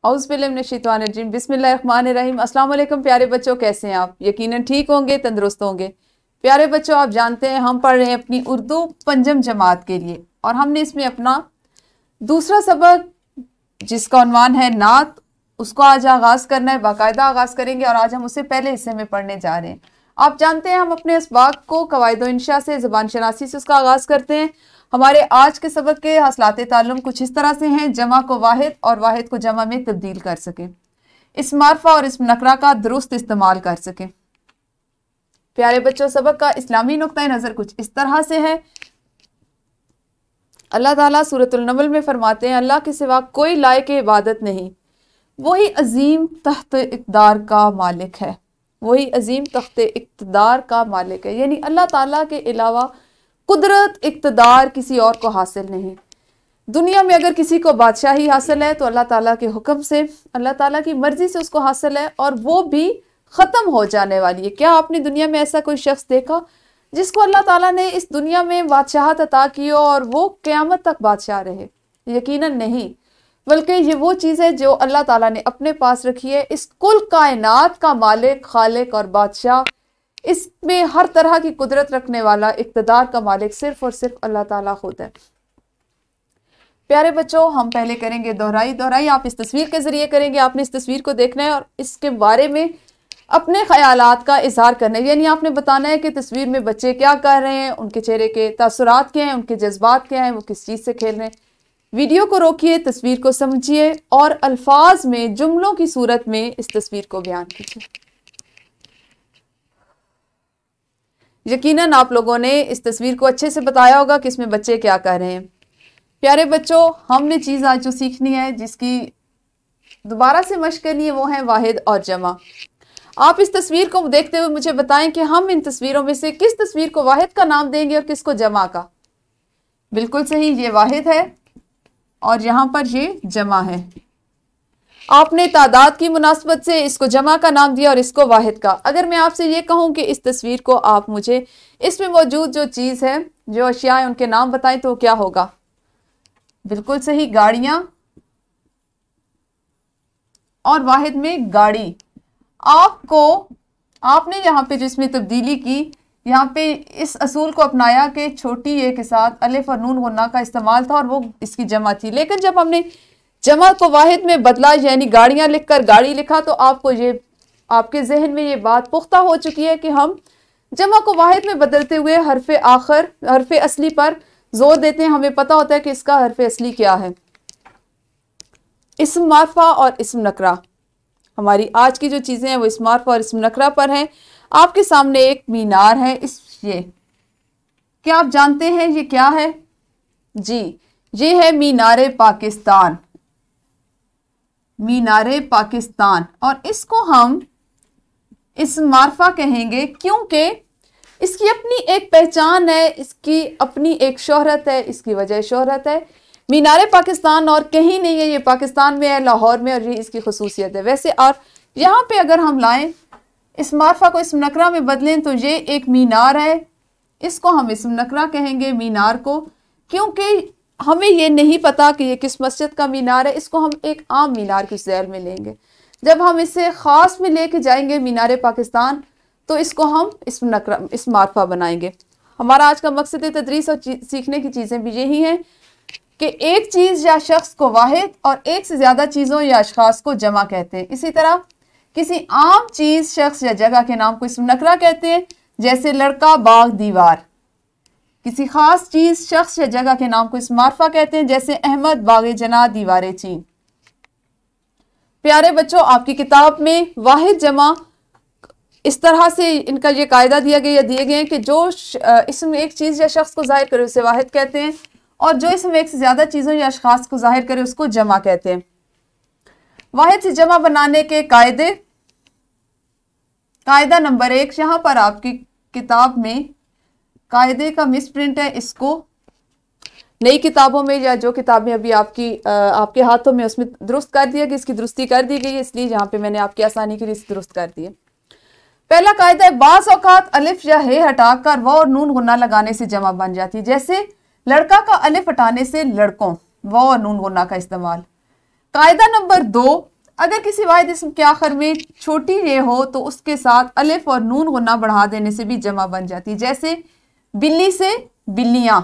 औज़ुबिल्लाहिमिनश्शैतानिर्रजीम बिस्मिल्लाहिर्रहमानिर्रहीम। अस्सलाम वालेकुम प्यारे बच्चों, कैसे हैं आप? यकीनन ठीक होंगे, तंदुरुस्त होंगे। प्यारे बच्चों, आप जानते हैं हम पढ़ रहे हैं अपनी उर्दू पंजम जमात के लिए, और हमने इसमें अपना दूसरा सबक जिसका उन्वान है नात, उसको आज आगाज़ करना है, बाकायदा आगाज़ करेंगे। और आज हम उससे पहले हिस्से में पढ़ने जा रहे हैं। आप जानते हैं हम अपने इसबाक को कवायद इंशा से, ज़बान शनासी से उसका आगाज़ करते हैं। हमारे आज के सबक के हसलात ताल्लुम कुछ इस तरह से हैं: जमा को वाहिद और वाहिद को जमा में तब्दील कर सकें, इस मार्फा और इस नकरा का दुरुस्त इस्तेमाल कर सकें। प्यारे बच्चों, सबक का इस्लामी नुक्ता नज़र कुछ इस तरह से है। अल्लाह ताला सूरतुल नमल में फरमाते हैं, अल्लाह के सिवा कोई लायक इबादत नहीं, वही अजीम तख्त इक़्तिदार का मालिक है। वही अजीम तख्त इक़्तिदार का मालिक है, यानी अल्लाह ताला के अलावा कुदरत इक़्तिदार किसी और को हासिल नहीं। दुनिया में अगर किसी को बादशाही हासिल है तो अल्लाह ताला के हुक्म से, अल्लाह ताला की मर्जी से उसको हासिल है, और वो भी ख़त्म हो जाने वाली है। क्या आपने दुनिया में ऐसा कोई शख्स देखा जिसको अल्लाह ताला ने इस दुनिया में बादशाहत अता की हो और वो क़यामत तक बादशाह रहे? यकीनन नहीं, बल्कि ये वो चीज़ है जो अल्लाह ताला ने अपने पास रखी है। इस कुल कायनात का मालिक, खालिक और बादशाह, इसमें हर तरह की कुदरत रखने वाला, इक़्तिदार का मालिक सिर्फ और सिर्फ अल्लाह ताला खुद है। प्यारे बच्चों, हम पहले करेंगे दोहराई आप इस तस्वीर के ज़रिए करेंगे। आपने इस तस्वीर को देखना है और इसके बारे में अपने ख़यालात का इजहार करना है, यानी आपने बताना है कि तस्वीर में बच्चे क्या कर रहे हैं, उनके चेहरे के तासुरात क्या हैं, उनके जज्बात क्या हैं, वो किस चीज़ से खेल रहे हैं। वीडियो को रोकिए, तस्वीर को समझिए और अल्फाज में, जुमलों की सूरत में इस तस्वीर को बयान कीजिए। यकीनन आप लोगों ने इस तस्वीर को अच्छे से बताया होगा कि इसमें बच्चे क्या कर रहे हैं। प्यारे बच्चों, हमने चीज़ आज जो सीखनी है, जिसकी दोबारा से मशक करनी है, वो है वाहिद और जमा। आप इस तस्वीर को देखते हुए मुझे बताएं कि हम इन तस्वीरों में से किस तस्वीर को वाहिद का नाम देंगे और किसको जमा का। बिल्कुल सही, ये वाहिद है और यहाँ पर ये जमा है। आपने तादाद की मुनासबत से इसको जमा का नाम दिया और इसको वाहिद का। अगर मैं आपसे ये कहूँ कि इस तस्वीर को आप मुझे इसमें मौजूद जो चीज़ है, जो अशिया है, उनके नाम बताएं तो क्या होगा? बिल्कुल सही, गाड़ियाँ, और वाहिद में गाड़ी। आपने यहाँ पे जो इसमें तब्दीली की, यहाँ पे इस असूल को अपनाया कि छोटी ए के साथ अलिफ और नून गुन्ना का इस्तेमाल था और वो इसकी जमा थी। लेकिन जब हमने जमा को वाहिद में बदला, यानी गाड़ियाँ लिखकर गाड़ी लिखा, तो आपको ये, आपके जहन में ये बात पुख्ता हो चुकी है कि हम जमा को वाहिद में बदलते हुए हरफ आखिर, हरफ असली पर जोर देते हैं। हमें पता होता है कि इसका हरफ असली क्या है। इस्म मारफा और इस्म नकरा, हमारी आज की जो चीज़ें हैं वो इस्म मारफा और इस्म नकरा पर हैं। आपके सामने एक मीनार है, ये क्या आप जानते हैं ये क्या है? जी, ये है मीनार पाकिस्तान। मीनार पाकिस्तान, और इसको हम इस्म मारफा कहेंगे क्योंकि इसकी अपनी एक पहचान है, इसकी अपनी एक शोहरत है, इसकी वजह शोहरत है। मीनार पाकिस्तान और कहीं नहीं है, ये पाकिस्तान में है, लाहौर में, और ये इसकी खसूसियत है। वैसे और यहाँ पे अगर हम लाएं इस मारफा को इस्म नकरा में बदलें तो ये एक मीनार है, इसको हम इस्म नकरा कहेंगे मीनार को, क्योंकि हमें ये नहीं पता कि ये किस मस्जिद का मीनार है। इसको हम एक आम मीनार की ज़ैल में लेंगे। जब हम इसे ख़ास में लेके जाएंगे मीनार पाकिस्तान, तो इसको हम इस्म नकरा, इस्म मारफा बनाएंगे। हमारा आज का मकसद तदरीस और सीखने की चीज़ें भी यही हैं कि एक चीज़ या शख्स को वाहिद और एक से ज़्यादा चीज़ों या अशखास को जमा कहते हैं। इसी तरह किसी आम चीज़, शख्स या जगह के नाम को इस्म नकरा कहते हैं, जैसे लड़का, बाग, दीवार। किसी खास चीज़, शख्स या जगह के नाम को इस्म मारफा कहते हैं, जैसे अहमद, बाग जना, दीवार चीन। प्यारे बच्चों, आपकी किताब में वाहिद जमा इस तरह से इनका ये कायदा दिए गए हैं कि जो इसमें एक चीज़ या शख्स को जाहिर करे उसे वाहिद कहते हैं, और जो इसमें एक से ज़्यादा चीज़ों या अशखास को जाहिर करे उसको जमा कहते हैं। वाहिद से जमा बनाने के कायदे, कायदा नंबर 1 यहाँ पर आपकी किताब में कायदे का मिस प्रिंट है। इसको नई किताबों में या जो किताबें अभी आपके हाथों में, उसमें दुरुस्त कर दिया कि इसकी दुरुस्ती कर दी गई है, इसलिए यहाँ पे मैंने आपकी आसानी के लिए दुरुस्त कर दिए। पहला कायदा है, बाज़ औक़ात अलिफ या हे हटाकर व और नून गुन्ना लगाने से जमा बन जाती है। जैसे लड़का का अलिफ हटाने से लड़कों, व और नून गुन्ना का इस्तेमाल। कायदा नंबर 2, अगर किसी वाहिद इस्म के आखिर में छोटी ये हो तो उसके साथ अलिफ और नून गुन्ना बढ़ा देने से भी जमा बन जाती है, जैसे बिल्ली से बिल्लियां।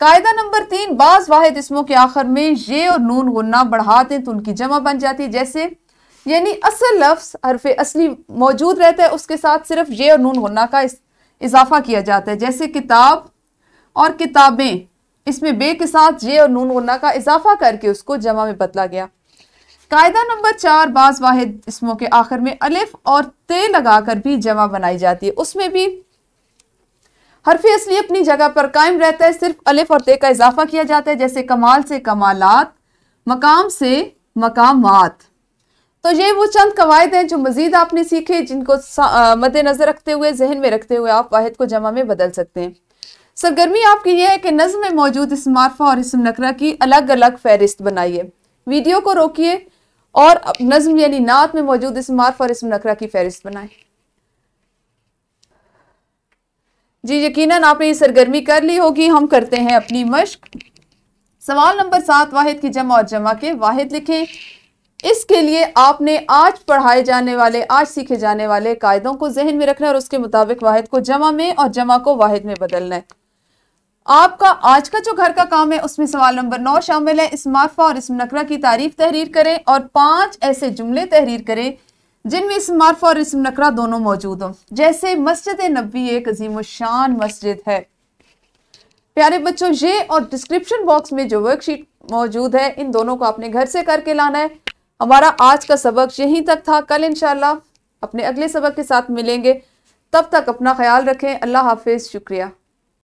कायदा नंबर 3, बाज वाहिद इस्मों के आखिर में ये और नून गुन्ना बढ़ा दें तो उनकी जमा बन जाती है, जैसे यानी असल लफ्ज हरफे असली मौजूद रहता है, उसके साथ सिर्फ ये और नून गुन्ना का इजाफा किया जाता है, जैसे किताब और किताबें, इसमें बे के साथ ये और नून गुन्ना का इजाफा करके उसको जमा में बदला गया। कायदा नंबर 4, बाज वाहिद इस्मों के आखिर में अलिफ और ते लगाकर भी जमा बनाई जाती है, उसमें भी हरफे असली अपनी जगह पर कायम रहता है, सिर्फ अलिफ और ते का इजाफा किया जाता है, जैसे कमाल से कमालात, मकाम से मकामात। तो ये वो चंद कवायद हैं जो मजीद आपने सीखे, जिनको मद्देनजर रखते हुए, जहन में रखते हुए आप वाहिद को जमा में बदल सकते हैं। सरगर्मी आपकी यह है कि नज़्म में मौजूद इस्म मारफा और इस्म नकरा की अलग अलग फहरिस्त बनाइए। वीडियो को रोकिए और नज़्म यानी नात में मौजूद इस्म मारफा और इस्म नकरा की फहरिस्त बनाएं। जी यकीनन आपने ये सरगर्मी कर ली होगी। हम करते हैं अपनी मश्क। सवाल नंबर 7, वाहिद की जमा और जमा के वाहिद लिखें। इसके लिए आपने आज पढ़ाए जाने वाले, आज सीखे जाने वाले कायदों को जहन में रखना और उसके मुताबिक वाहिद को जमा में और जमा को वाहिद में बदलना है। आपका आज का जो घर का काम है उसमें सवाल नंबर 9 शामिल है। इस्म मारफा और इस्म नकरा की तारीफ तहरीर करें और 5 ऐसे जुमले तहरीर करें जिनमें इस्म मारफा और इस्म नकरा दोनों मौजूद हों, जैसे मस्जिद नबी एक अजीमुशान मस्जिद है। प्यारे बच्चों, ये और डिस्क्रिप्शन बॉक्स में जो वर्कशीट मौजूद है, इन दोनों को आपने घर से करके लाना है। हमारा आज का सबक यहीं तक था। कल इंशाल्लाह अपने अगले सबक के साथ मिलेंगे। तब तक अपना ख्याल रखें। अल्लाह हाफिज। शुक्रिया।